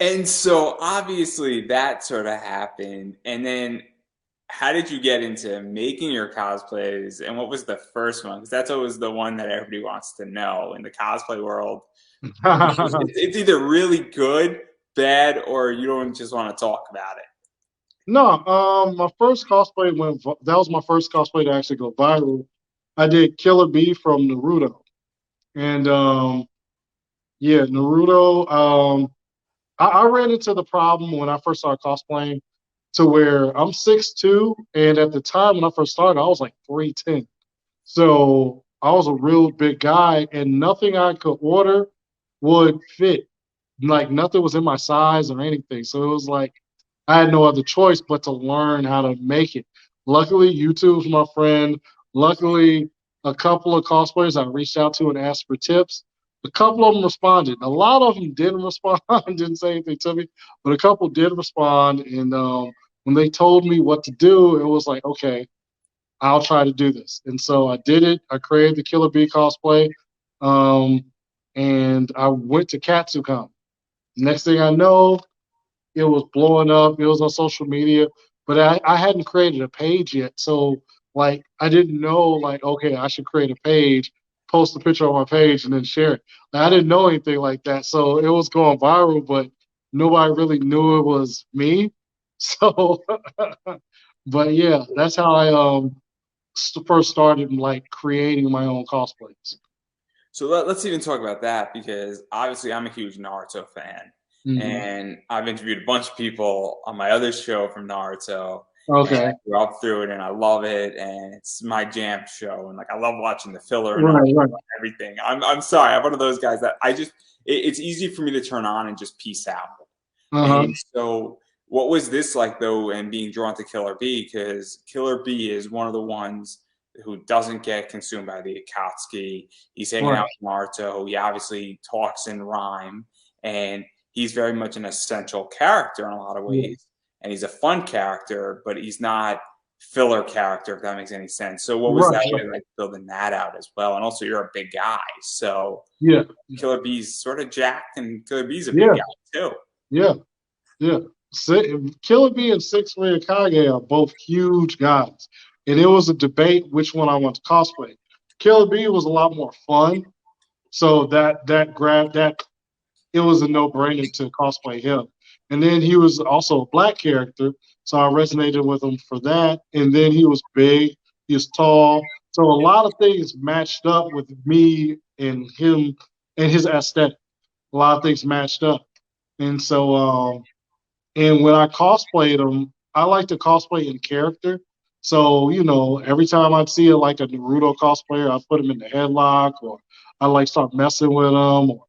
And so obviously that sort of happened. And then how did you get into making your cosplays? And what was the first one? Because that's always the one that everybody wants to know in the cosplay world. It's either really good, bad, or you don't just want to talk about it. No, my first cosplay that was my first cosplay to actually go viral. I did Killer Bee from Naruto. And yeah, Naruto, I ran into the problem when I first started cosplaying to where I'm 6'2", and at the time when I first started, I was like 310. So I was a real big guy, and nothing I could order would fit. Like nothing was in my size or anything. So it was like I had no other choice but to learn how to make it. Luckily, YouTube's my friend. Luckily, a couple of cosplayers I reached out to and asked for tips. A couple of them responded. A lot of them didn't respond, didn't say anything to me, but a couple did respond. And when they told me what to do, it was like, okay, I'll try to do this. And so I did it. I created the Killer Bee cosplay, um, and I went to KatsuCon. Next thing I know, it was blowing up. It was on social media, but I hadn't created a page yet. So like I didn't know like okay, I should create a page, post a picture on my page, and then share it. Like, I didn't know anything like that, so it was going viral, but nobody really knew it was me. So, but yeah, that's how I first started like creating my own cosplays. So let's even talk about that because obviously I'm a huge Naruto fan, Hmm. and I've interviewed a bunch of people on my other show from Naruto, and I Okay. grew up through it, and I love it, and it's my jam show, and like I love watching the filler and Right. Right. everything. I'm sorry, I'm one of those guys that it's easy for me to turn on and just peace out. Uh huh. And so, what was this like though, and being drawn to Killer Bee? Because Killer Bee is one of the ones who doesn't get consumed by the Akatsuki. He's hanging Right. out with Naruto. He obviously talks in rhyme, and he's very much an essential character in a lot of Yeah. ways. And he's a fun character, but he's not filler character, if that makes any sense. So, what was Right. that Right. like building that out as well? And also, you're a big guy, so Yeah. Killer Bee's sort of jacked, and Killer Bee's a big Yeah. guy too. Yeah. Yeah. Killer Bee and Six Ray Kage are both huge guys. And it was a debate which one I want to cosplay. Killer Bee was a lot more fun. So that grabbed that it was a no-brainer to cosplay him. And then he was also a black character, so I resonated with him for that. And then he was big, he was tall. So a lot of things matched up with me and him and his aesthetic. A lot of things matched up. And so and when I cosplayed them, I like to cosplay in character. So, every time I'd see like a Naruto cosplayer, I'd put him in the headlock or I like start messing with him or,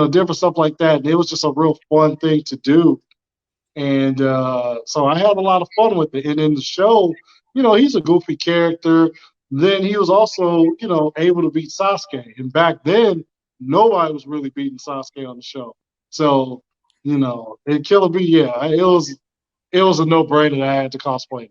different stuff like that. And it was just a real fun thing to do. And so I had a lot of fun with it. And in the show, he's a goofy character. Then he was also, able to beat Sasuke. And back then, nobody was really beating Sasuke on the show. So, and Killer Bee, yeah, it was a no-brainer that I had to cosplay.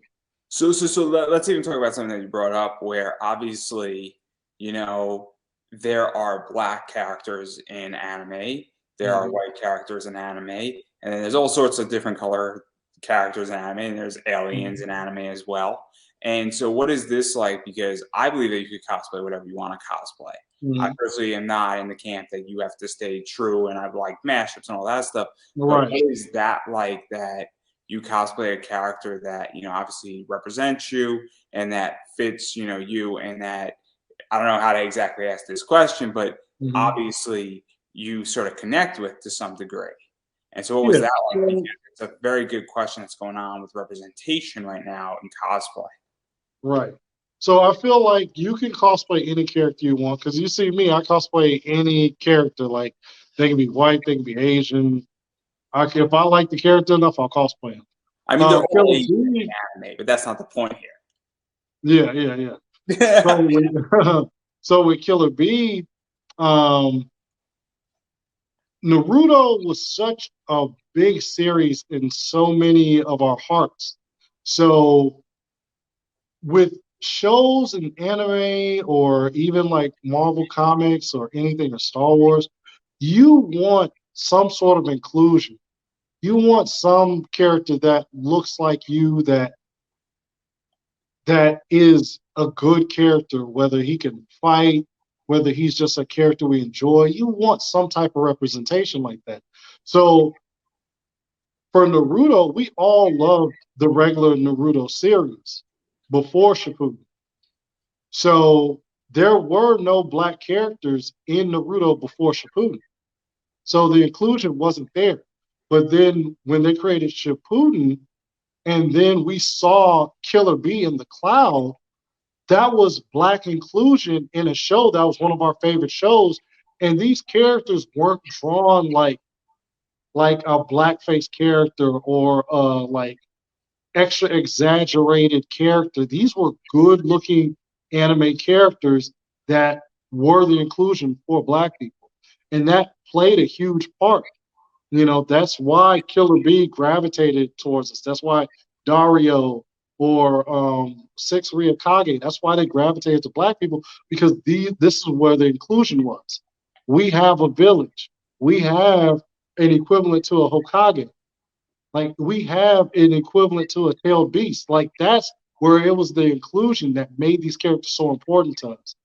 Let's even talk about something that you brought up, where obviously, you know, there are black characters in anime, there are Mhm. white characters in anime, and then there's all sorts of different color characters in anime, and there's aliens Mhm. in anime as well. And so, what is this like? Because I believe that you could cosplay whatever you want to cosplay. I Mhm. personally am not in the camp that you have to stay true, and I've like mashups and all that stuff. But Right. what is that like that you cosplay a character that obviously represents you and that fits you, and that I don't know how to exactly ask this question, but Mhm. obviously you sort of connect with to some degree. And so what was Yeah. that like? Because So, it's a very good question that's going on with representation right now in cosplay. right. So I feel like you can cosplay any character you want because you see me, I cosplay any character. Like they can be white, they can be Asian. If I like the character enough, I'll cosplay them. I mean, they're all Killer Asian Bee, in the anime, but that's not the point yeah, yeah, yeah. So here. with, so with Killer Bee, um, Naruto was such a big series in so many of our hearts. So with shows and anime or even like Marvel comics or anything or Star Wars, you want some sort of inclusion. You want some character that looks like you, that is a good character, whether he can fight, whether he's just a character we enjoy. You want some type of representation like that. So for Naruto, we all loved the regular Naruto series before Shippuden. So there were no black characters in Naruto before Shippuden. So the inclusion wasn't there. But then when they created Shippuden, and then we saw Killer B in the cloud, that was black inclusion in a show that was one of our favorite shows. And these characters weren't drawn like a blackface character or like extra exaggerated character. These were good looking anime characters that were the inclusion for black people. And that played a huge part. You know, that's why Killer B gravitated towards us. That's why Dario or Six Ryukage, that's why they gravitated to black people, because this is where the inclusion was. We have a village. We have an equivalent to a Hokage. Like we have an equivalent to a tailed beast. Like that's where it was the inclusion that made these characters so important to us.